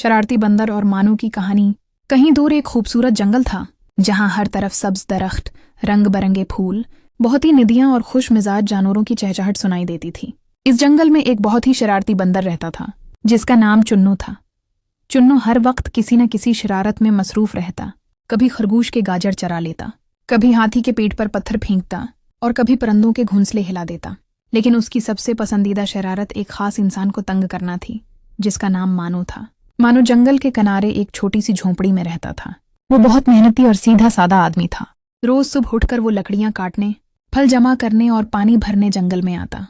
शरारती बंदर और मानू की कहानी। कहीं दूर एक खूबसूरत जंगल था जहां हर तरफ सब्ज दरख्त, रंग बरंगे फूल, बहुत ही नदियां और खुश मिजाज जानवरों की चहचहाट सुनाई देती थी। इस जंगल में एक बहुत ही शरारती बंदर रहता था जिसका नाम चुन्नू था। चुन्नू हर वक्त किसी न किसी शरारत में मसरूफ रहता। कभी खरगोश के गाजर चरा लेता, कभी हाथी के पेट पर पत्थर फेंकता और कभी परिंदों के घोंसले हिला देता। लेकिन उसकी सबसे पसंदीदा शरारत एक खास इंसान को तंग करना थी जिसका नाम मानू था। मानो जंगल के किनारे एक छोटी सी झोंपड़ी में रहता था। वो बहुत मेहनती और सीधा सादा आदमी था। रोज सुबह उठकर वो लकड़ियां काटने, फल जमा करने और पानी भरने जंगल में आता।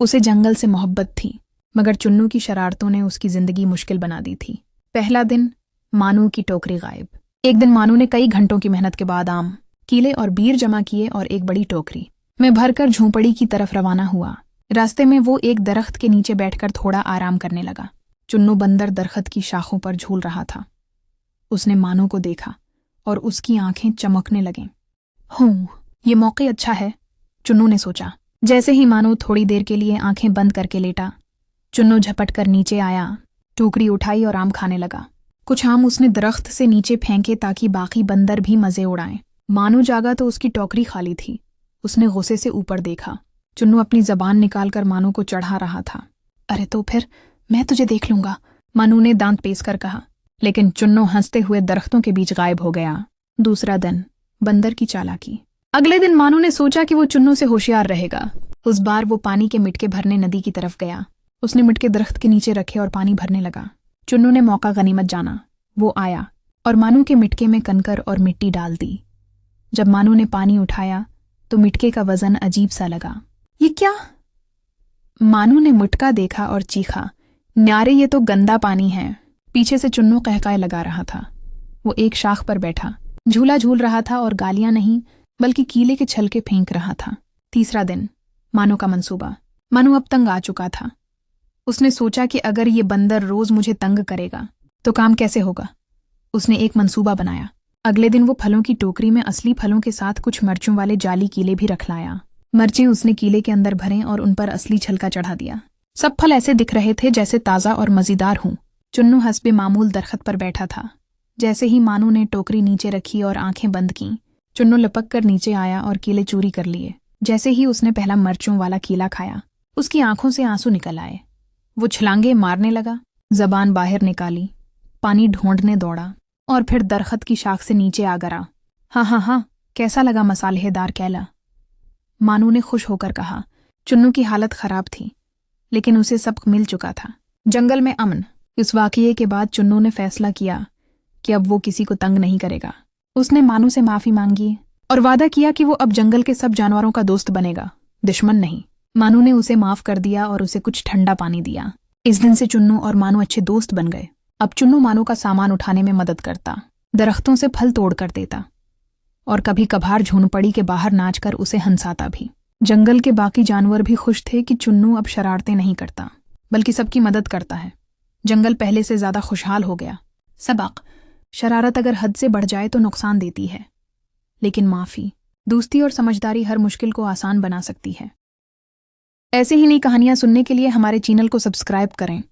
उसे जंगल से मोहब्बत थी, मगर चुन्नू की शरारतों ने उसकी जिंदगी मुश्किल बना दी थी। पहला दिन, मानू की टोकरी गायब। एक दिन मानू ने कई घंटों की मेहनत के बाद आम, कीले और बीर जमा किए और एक बड़ी टोकरी में भरकर झोंपड़ी की तरफ रवाना हुआ। रास्ते में वो एक दरख्त के नीचे बैठकर थोड़ा आराम करने लगा। चुन्नू बंदर दरख्त की शाखों पर झूल रहा था। उसने मानू को देखा और उसकी आंखें चमकने लगीं। ये मौके अच्छा है, चुन्नू ने सोचा। जैसे ही मानू थोड़ी देर के लिए आंखें बंद करके लेटा, चुन्नू झपट कर नीचे आया, टोकरी उठाई और आम खाने लगा। कुछ आम उसने दरख्त से नीचे फेंके ताकि बाकी बंदर भी मजे उड़ाएं। मानू जागा तो उसकी टोकरी खाली थी। उसने गुस्से से ऊपर देखा। चुन्नू अपनी जबान निकालकर मानू को चढ़ा रहा था। अरे तो फिर मैं तुझे देख लूंगा, मानू ने दांत पीस कर कहा। लेकिन चुन्नू हंसते हुए दरख्तों के बीच गायब हो गया। दूसरा दिन, बंदर की चालाकी। अगले दिन मानू ने सोचा कि वो चुन्नू से होशियार रहेगा। उस बार वो पानी के मटके भरने नदी की तरफ गया। उसने मटके दरख्त के नीचे रखे और पानी भरने लगा। चुन्नू ने मौका गनीमत जाना। वो आया और मानू के मटके में कंकर और मिट्टी डाल दी। जब मानू ने पानी उठाया तो मिटके का वजन अजीब सा लगा। ये क्या? मानू ने मटका देखा और चीखा, न्यारे ये तो गंदा पानी है। पीछे से चुन्नू कहकाए लगा रहा था। वो एक शाख पर बैठा, झूला झूल रहा था और गालियां नहीं बल्कि कीले के छलके फेंक रहा था। तीसरा दिन, मानू का मंसूबा। मानू अब तंग आ चुका था। उसने सोचा कि अगर ये बंदर रोज मुझे तंग करेगा तो काम कैसे होगा। उसने एक मंसूबा बनाया। अगले दिन वो फलों की टोकरी में असली फलों के साथ कुछ मिर्चों वाले जाली कीले भी रख लाया। मिर्चें उसने कीले के अंदर भरें और उन पर असली छलका चढ़ा दिया। सब फल ऐसे दिख रहे थे जैसे ताज़ा और मज़ेदार हों। चुन्नू हस्बे मामूल दरख्त पर बैठा था। जैसे ही मानू ने टोकरी नीचे रखी और आंखें बंद की, चुन्नू लपक कर नीचे आया और कीले चूरी कर लिए। जैसे ही उसने पहला मिर्चों वाला कीला खाया, उसकी आंखों से आंसू निकल आए। वो छलांगे मारने लगा, जबान बाहर निकाली, पानी ढूंढने दौड़ा और फिर दरख्त की शाख से नीचे आ गिरा। हाँ, कैसा लगा मसालेदार केला? मानू ने खुश होकर कहा। चुन्नू की हालत खराब थी, लेकिन उसे सबक मिल चुका था। जंगल में अमन। इस वाकये के बाद चुन्नू ने फैसला किया कि अब वो किसी को तंग नहीं करेगा। उसने मानू से माफी मांगी और वादा किया कि वो अब जंगल के सब जानवरों का दोस्त बनेगा, दुश्मन नहीं। मानू ने उसे माफ कर दिया और उसे कुछ ठंडा पानी दिया। इस दिन से चुन्नू और मानू अच्छे दोस्त बन गए। अब चुन्नू मानू का सामान उठाने में मदद करता, दरख्तों से फल तोड़ कर देता और कभी कभार झोंपड़ी के बाहर नाचकर उसे हंसाता भी। जंगल के बाकी जानवर भी खुश थे कि चुन्नू अब शरारतें नहीं करता बल्कि सबकी मदद करता है। जंगल पहले से ज्यादा खुशहाल हो गया। सबक: शरारत अगर हद से बढ़ जाए तो नुकसान देती है, लेकिन माफी, दोस्ती और समझदारी हर मुश्किल को आसान बना सकती है। ऐसे ही नई कहानियां सुनने के लिए हमारे चैनल को सब्सक्राइब करें।